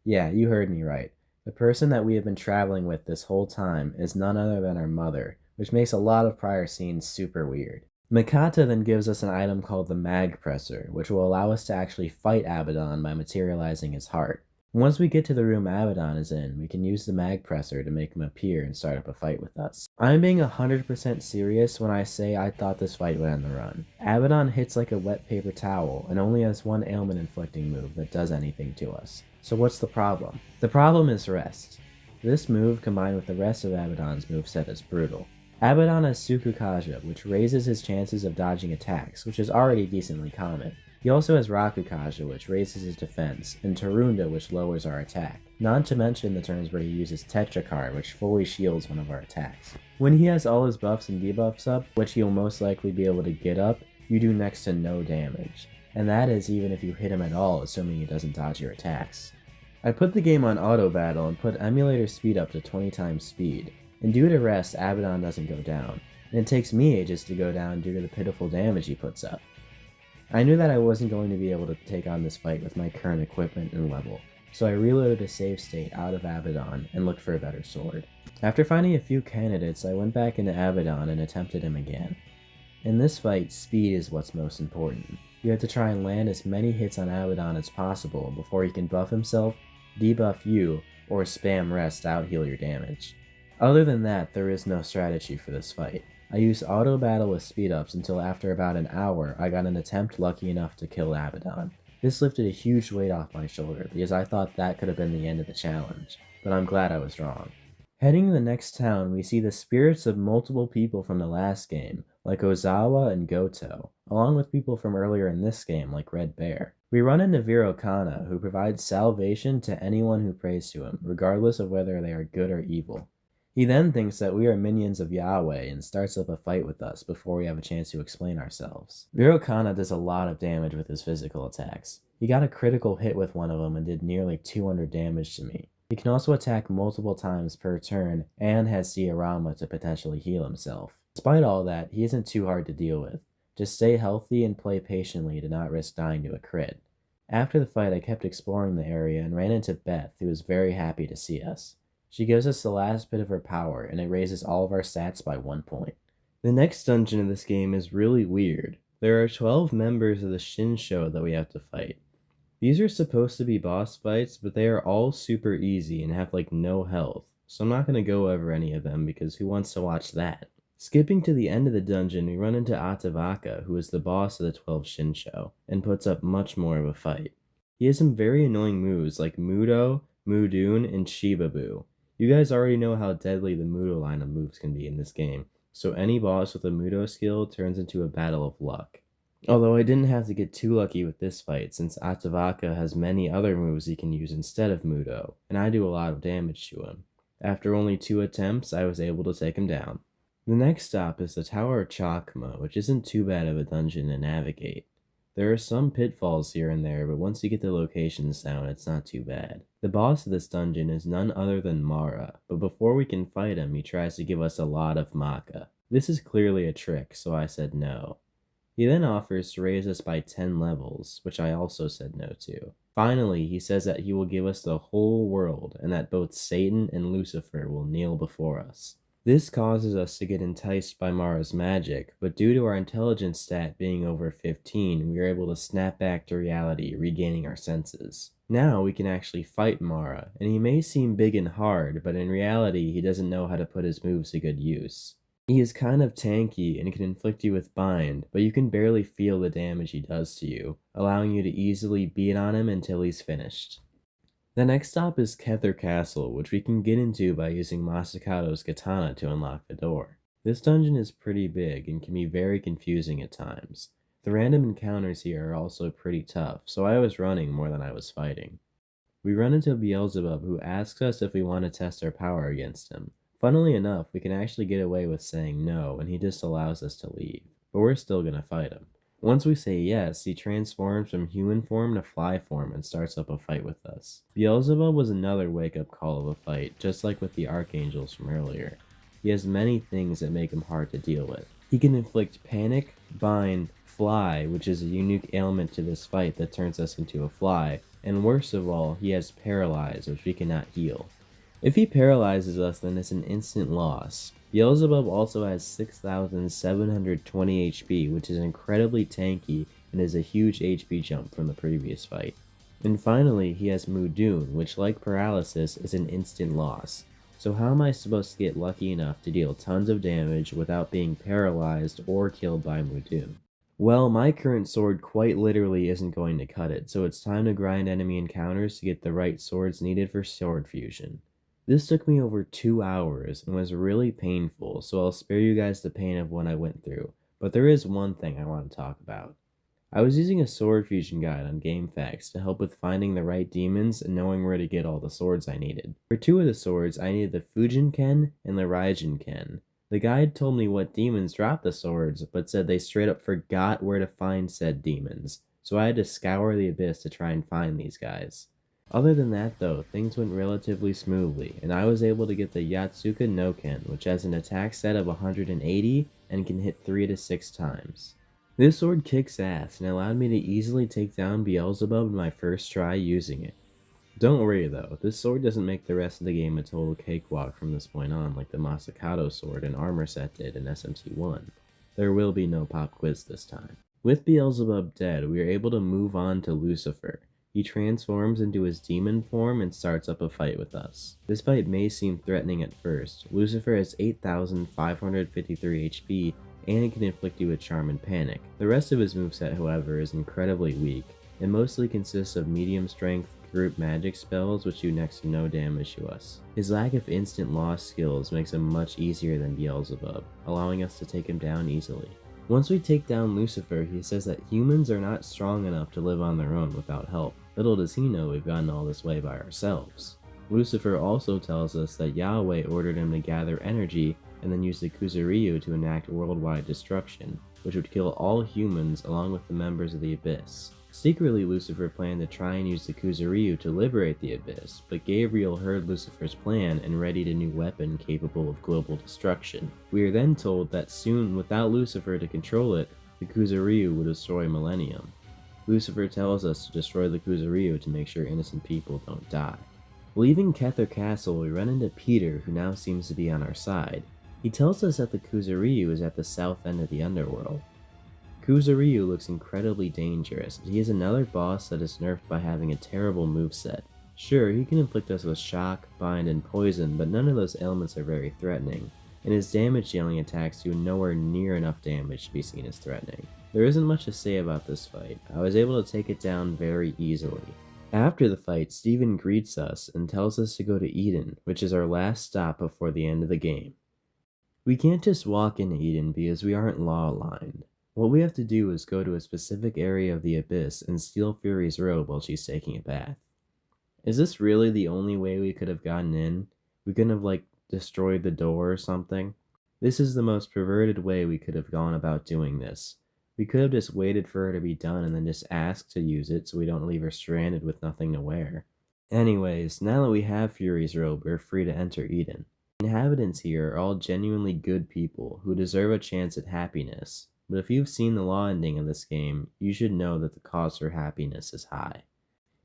Speaker 2: Yeah, you heard me right. The person that we have been traveling with this whole time is none other than our mother, which makes a lot of prior scenes super weird. Mikata then gives us an item called the Mag Presser, which will allow us to actually fight Abaddon by materializing his heart. Once we get to the room Abaddon is in, we can use the Mag Presser to make him appear and start up a fight with us. I'm being 100% serious when I say I thought this fight would end the run. Abaddon hits like a wet paper towel and only has one ailment inflicting move that does anything to us. So what's the problem? The problem is rest. This move combined with the rest of Abaddon's moveset is brutal. Abaddon has Sukukaja, which raises his chances of dodging attacks, which is already decently common. He also has Rakukaja, which raises his defense, and Tarunda, which lowers our attack. Not to mention the turns where he uses Tetrakarn, which fully shields one of our attacks. When he has all his buffs and debuffs up, which he'll most likely be able to get up, you do next to no damage. And that is even if you hit him at all, assuming he doesn't dodge your attacks. I put the game on auto battle and put emulator speed up to 20 times speed, and due to rest, Abaddon doesn't go down, and it takes me ages to go down due to the pitiful damage he puts up. I knew that I wasn't going to be able to take on this fight with my current equipment and level, so I reloaded a save state out of Abaddon and looked for a better sword. After finding a few candidates, I went back into Abaddon and attempted him again. In this fight, speed is what's most important. You have to try and land as many hits on Abaddon as possible before he can buff himself, debuff you, or spam rest to out-heal your damage. Other than that, there is no strategy for this fight. I used auto battle with speed ups until after about an hour I got an attempt lucky enough to kill Abaddon. This lifted a huge weight off my shoulder because I thought that could have been the end of the challenge, but I'm glad I was wrong. Heading to the next town, we see the spirits of multiple people from the last game, like Ozawa and Goto, along with people from earlier in this game like Red Bear. We run into Virocana, who provides salvation to anyone who prays to him, regardless of whether they are good or evil. He then thinks that we are minions of Yahweh and starts up a fight with us before we have a chance to explain ourselves. Virocana does a lot of damage with his physical attacks. He got a critical hit with one of them and did nearly 200 damage to me. He can also attack multiple times per turn and has Diorama to potentially heal himself. Despite all that, he isn't too hard to deal with. Just stay healthy and play patiently to not risk dying to a crit. After the fight, I kept exploring the area and ran into Beth, who was very happy to see us. She gives us the last bit of her power, and it raises all of our stats by 1 point. The next dungeon of this game is really weird. There are 12 members of the Shin Show that we have to fight. These are supposed to be boss fights, but they are all super easy and have like no health, so I'm not going to go over any of them because who wants to watch that? Skipping to the end of the dungeon, we run into Atavaka, who is the boss of the 12 Shin Show, and puts up much more of a fight. He has some very annoying moves like Mudo, Mudun, and Shibabu. You guys already know how deadly the Mudo line of moves can be in this game, so any boss with a Mudo skill turns into a battle of luck. Although I didn't have to get too lucky with this fight, since Atavaka has many other moves he can use instead of Mudo, and I do a lot of damage to him. After only 2 attempts, I was able to take him down. The next stop is the Tower of Chakma, which isn't too bad of a dungeon to navigate. There are some pitfalls here and there, but once you get the locations down, it's not too bad. The boss of this dungeon is none other than Mara, but before we can fight him, he tries to give us a lot of Maka. This is clearly a trick, so I said no. He then offers to raise us by 10 levels, which I also said no to. Finally, he says that he will give us the whole world, and that both Satan and Lucifer will kneel before us. This causes us to get enticed by Mara's magic, but due to our intelligence stat being over 15, we are able to snap back to reality, regaining our senses. Now we can actually fight Mara, and he may seem big and hard, but in reality he doesn't know how to put his moves to good use. He is kind of tanky and can inflict you with bind, but you can barely feel the damage he does to you, allowing you to easily beat on him until he's finished. The next stop is Kether Castle, which we can get into by using Masakato's katana to unlock the door.
Speaker 1: This dungeon is pretty big and can be very confusing at times. The random encounters here are also pretty tough, so I was running more than I was fighting. We run into Beelzebub, who asks us if we want to test our power against him. Funnily enough, we can actually get away with saying no, and he just allows us to leave. But we're still gonna fight him. Once we say yes, he transforms from human form to fly form and starts up a fight with us. Beelzebub was another wake-up call of a fight, just like with the archangels from earlier. He has many things that make him hard to deal with. He can inflict panic, bind, fly, which is a unique ailment to this fight that turns us into a fly, and worst of all, he has paralyze, which we cannot heal. If he paralyzes us, then it's an instant loss. Beelzebub also has 6,720 HP, which is incredibly tanky and is a huge HP jump from the previous fight. And finally, he has Mudun, which like paralysis is an instant loss. So how am I supposed to get lucky enough to deal tons of damage without being paralyzed or killed by Mudun? Well, my current sword quite literally isn't going to cut it, so it's time to grind enemy encounters to get the right swords needed for sword fusion. This took me over 2 hours and was really painful, so I'll spare you guys the pain of what I went through, but there is one thing I want to talk about. I was using a sword fusion guide on GameFAQs to help with finding the right demons and knowing where to get all the swords I needed. For 2 of the swords, I needed the Fujinken and the Raijinken. The guide told me what demons dropped the swords, but said they straight up forgot where to find said demons, so I had to scour the abyss to try and find these guys. Other than that though, things went relatively smoothly, and I was able to get the Yatsuka no Ken, which has an attack set of 180 and can hit 3 to 6 times. This sword kicks ass and allowed me to easily take down Beelzebub in my first try using it. Don't worry though, this sword doesn't make the rest of the game a total cakewalk from this point on like the Masakato sword and armor set did in SMT1. There will be no pop quiz this time. With Beelzebub dead, we are able to move on to Lucifer. He transforms into his demon form and starts up a fight with us. This fight may seem threatening at first. Lucifer has 8,553 HP and can inflict you with Charm and Panic. The rest of his moveset, however, is incredibly weak, and mostly consists of medium strength group magic spells which do next to no damage to us. His lack of instant loss skills makes him much easier than Beelzebub, allowing us to take him down easily. Once we take down Lucifer, he says that humans are not strong enough to live on their own without help. Little does he know we've gotten all this way by ourselves. Lucifer also tells us that Yahweh ordered him to gather energy and then use the Kuzuryu to enact worldwide destruction, which would kill all humans along with the members of the Abyss. Secretly, Lucifer planned to try and use the Kuzuryu to liberate the Abyss, but Gabriel heard Lucifer's plan and readied a new weapon capable of global destruction. We are then told that soon, without Lucifer to control it, the Kuzuryu would destroy Millennium. Lucifer tells us to destroy the Kuzuryu to make sure innocent people don't die. Leaving Kether Castle, we run into Peter, who now seems to be on our side. He tells us that the Kuzuryu is at the south end of the underworld. Kuzuryu looks incredibly dangerous, but he is another boss that is nerfed by having a terrible moveset. Sure, he can inflict us with shock, bind, and poison, but none of those elements are very threatening, and his damage dealing attacks do nowhere near enough damage to be seen as threatening. There isn't much to say about this fight. I was able to take it down very easily. After the fight, Steven greets us and tells us to go to Eden, which is our last stop before the end of the game. We can't just walk into Eden because we aren't law-aligned. What we have to do is go to a specific area of the Abyss and steal Fury's robe while she's taking a bath. Is this really the only way we could have gotten in? We couldn't have, destroyed the door or something? This is the most perverted way we could have gone about doing this. We could have just waited for her to be done and then just asked to use it so we don't leave her stranded with nothing to wear. Anyways, now that we have Fury's robe, we're free to enter Eden. The inhabitants here are all genuinely good people who deserve a chance at happiness. But if you've seen the law ending of this game, you should know that the cost for happiness is high.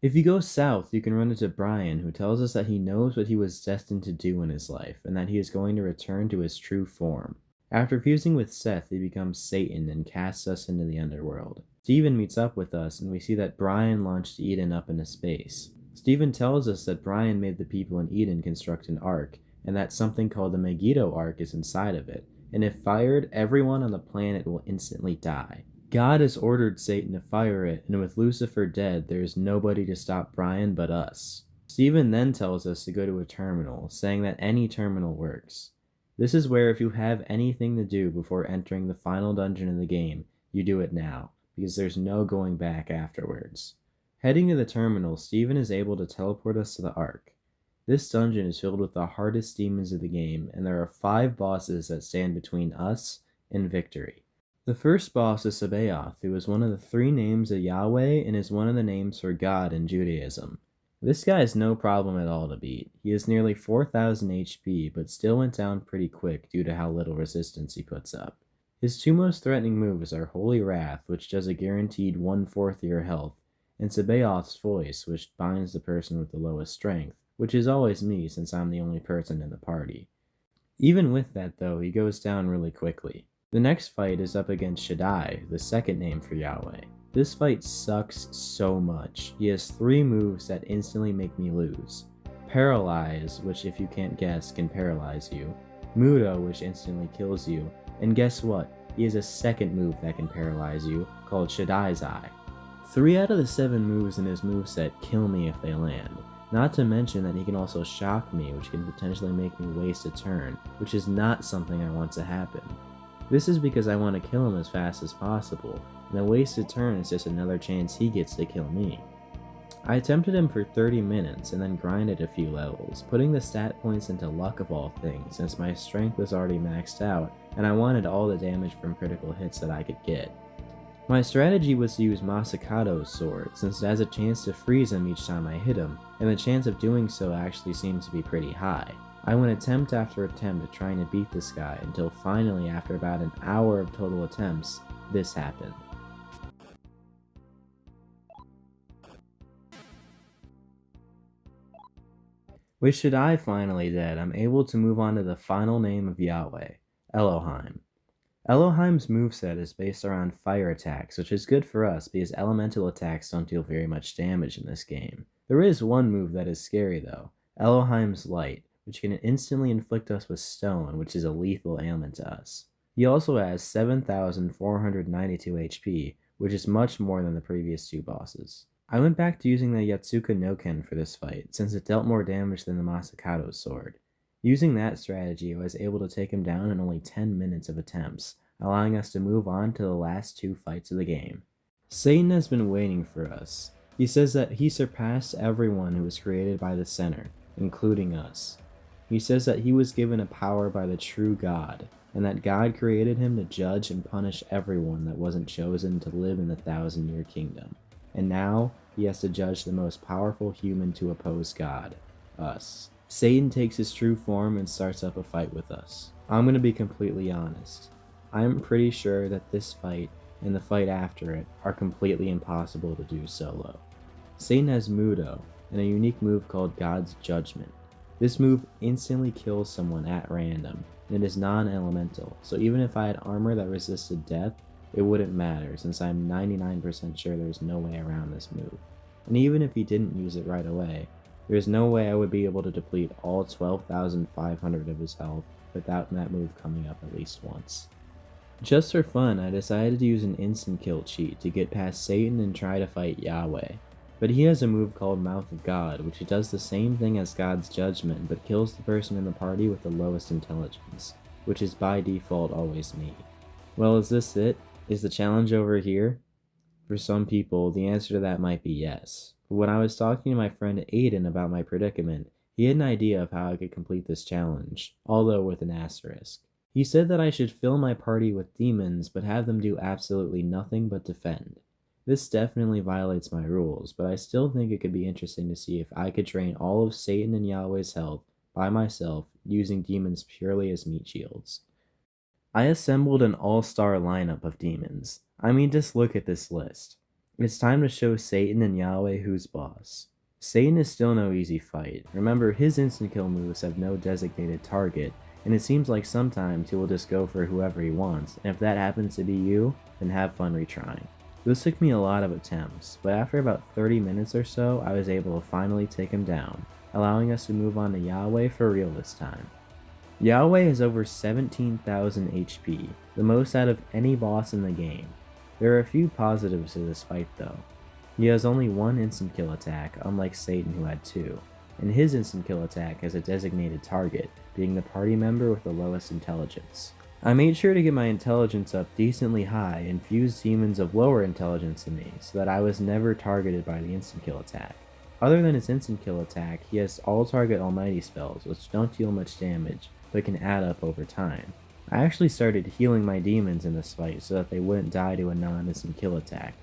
Speaker 1: If you go south, you can run into Brian, who tells us that he knows what he was destined to do in his life, and that he is going to return to his true form. After fusing with Seth, he becomes Satan and casts us into the underworld. Steven meets up with us, and we see that Brian launched Eden up into space. Steven tells us that Brian made the people in Eden construct an ark, and that something called the Megiddo Ark is inside of it. And if fired, everyone on the planet will instantly die. God has ordered Satan to fire it, and with Lucifer dead, there is nobody to stop Brian but us. Steven then tells us to go to a terminal, saying that any terminal works.
Speaker 2: This is where if you have anything to do before entering the final dungeon in the game, you do it now, because there's no going back afterwards. Heading to the terminal, Steven is able to teleport us to the Ark. This dungeon is filled with the hardest demons of the game, and there are 5 bosses that stand between us and victory. The first boss is Sabaoth, who is one of the 3 names of Yahweh and is one of the names for God in Judaism. This guy is no problem at all to beat. He has nearly 4,000 HP, but still went down pretty quick due to how little resistance he puts up. His 2 most threatening moves are Holy Wrath, which does a guaranteed 1/4 of your health, and Sabaoth's Voice, which binds the person with the lowest strength, which is always me since I'm the only person in the party. Even with that though, he goes down really quickly. The next fight is up against Shaddai, the second name for Yahweh. This fight sucks so much. He has 3 moves that instantly make me lose. Paralyze, which if you can't guess can paralyze you. Mudo, which instantly kills you. And guess what? He has a second move that can paralyze you, called Shaddai's Eye. 3 out of the 7 moves in his moveset kill me if they land. Not to mention that he can also shock me, which can potentially make me waste a turn, which is not something I want to happen. This is because I want to kill him as fast as possible, and a wasted turn is just another chance he gets to kill me. I attempted him for 30 minutes and then grinded a few levels, putting the stat points into luck of all things since my strength was already maxed out and I wanted all the damage from critical hits that I could get. My strategy was to use Masakato's sword since it has a chance to freeze him each time I hit him, and the chance of doing so actually seems to be pretty high. I went attempt after attempt at trying to beat this guy until finally, after about an hour of total attempts, this happened. With Shaddai finally dead, I'm able to move on to the final name of Yahweh, Elohim. Elohim's moveset is based around fire attacks, which is good for us because elemental attacks don't deal very much damage in this game. There is one move that is scary though, Elohim's Light, which can instantly inflict us with stone, which is a lethal ailment to us. He also has 7,492 HP, which is much more than the previous 2 bosses. I went back to using the Yatsuka no Ken for this fight, since it dealt more damage than the Masakato's sword. Using that strategy, I was able to take him down in only 10 minutes of attempts, allowing us to move on to the last 2 fights of the game. Satan has been waiting for us. He says that he surpassed everyone who was created by the Center, including us. He says that he was given a power by the true God, and that God created him to judge and punish everyone that wasn't chosen to live in the 1,000-year kingdom. And now, he has to judge the most powerful human to oppose God, us. Satan takes his true form and starts up a fight with us. I'm gonna be completely honest. I'm pretty sure that this fight and the fight after it are completely impossible to do solo. Satan has Mudo, and a unique move called God's Judgment. This move instantly kills someone at random, and it is non-elemental, so even if I had armor that resisted death, it wouldn't matter since I'm 99% sure there's no way around this move. And even if he didn't use it right away, there's no way I would be able to deplete all 12,500 of his health without that move coming up at least once. Just for fun, I decided to use an instant kill cheat to get past Satan and try to fight Yahweh. But he has a move called Mouth of God, which does the same thing as God's Judgment, but kills the person in the party with the lowest intelligence, which is by default always me. Well, is this it? Is the challenge over here? For some people, the answer to that might be yes. But when I was talking to my friend Aiden about my predicament, he had an idea of how I could complete this challenge, although with an asterisk. He said that I should fill my party with demons, but have them do absolutely nothing but defend. This definitely violates my rules, but I still think it could be interesting to see if I could train all of Satan and Yahweh's health by myself using demons purely as meat shields. I assembled an all-star lineup of demons. I mean, just look at this list. It's time to show Satan and Yahweh who's boss. Satan is still no easy fight. Remember, his instant kill moves have no designated target, and it seems like sometimes he will just go for whoever he wants, and if that happens to be you, then have fun retrying. This took me a lot of attempts, but after about 30 minutes or so, I was able to finally take him down, allowing us to move on to Yahweh for real this time. Yahweh has over 17,000 HP, the most out of any boss in the game. There are a few positives to this fight though. He has only 1 instant kill attack, unlike Satan who had 2. and his instant kill attack has a designated target, being the party member with the lowest intelligence. I made sure to get my intelligence up decently high and fuse demons of lower intelligence than me so that I was never targeted by the instant kill attack. Other than his instant kill attack, he has all target almighty spells which don't deal much damage but can add up over time. I actually started healing my demons in this fight so that they wouldn't die to a non-instant kill attack.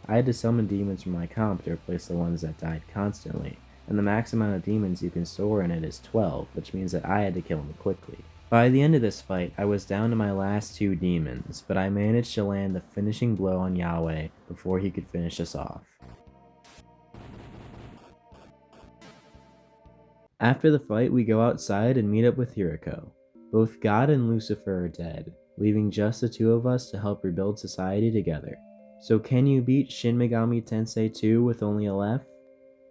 Speaker 2: I had to summon demons from my comp to replace the ones that died constantly, and the max amount of demons you can store in it is 12, which means that I had to kill them quickly. By the end of this fight, I was down to my last 2 demons, but I managed to land the finishing blow on Yahweh before he could finish us off. After the fight, we go outside and meet up with Virocana. Both God and Lucifer are dead, leaving just the 2 of us to help rebuild society together. So can you beat Shin Megami Tensei 2 with only Aleph?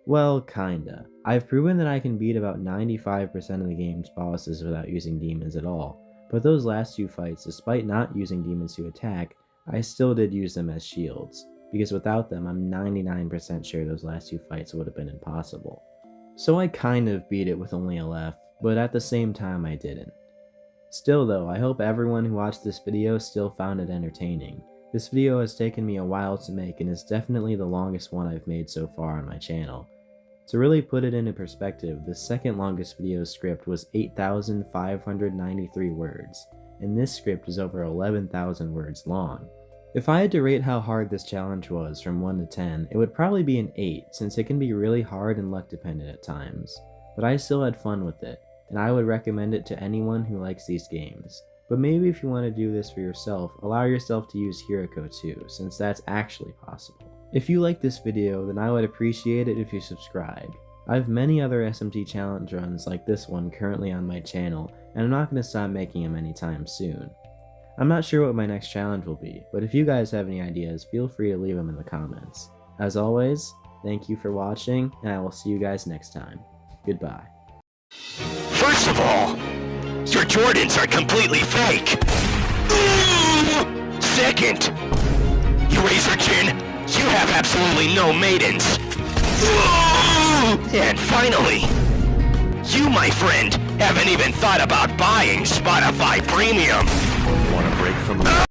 Speaker 2: Well, kinda. I've proven that I can beat about 95% of the game's bosses without using demons at all, but those last 2 fights, despite not using demons to attack, I still did use them as shields, because without them I'm 99% sure those last 2 fights would have been impossible. So I kind of beat it with only Aleph, but at the same time I didn't. Still though, I hope everyone who watched this video still found it entertaining. This video has taken me a while to make and is definitely the longest one I've made so far on my channel. To really put it into perspective, the second longest video script was 8,593 words, and this script is over 11,000 words long. If I had to rate how hard this challenge was from 1 to 10, it would probably be an 8 since it can be really hard and luck dependent at times, but I still had fun with it, and I would recommend it to anyone who likes these games. But maybe if you want to do this for yourself, allow yourself to use Virocana too, since that's actually possible. If you like this video, then I would appreciate it if you subscribed. I have many other SMT challenge runs like this one currently on my channel, and I'm not going to stop making them anytime soon. I'm not sure what my next challenge will be, but if you guys have any ideas, feel free to leave them in the comments. As always, thank you for watching, and I will see you guys next time. Goodbye.
Speaker 3: First of all, your Jordans are completely fake. Second, you Razor Chin, you have absolutely no maidens. And finally, you, my friend, haven't even thought about buying Spotify Premium.
Speaker 4: Want a break from me?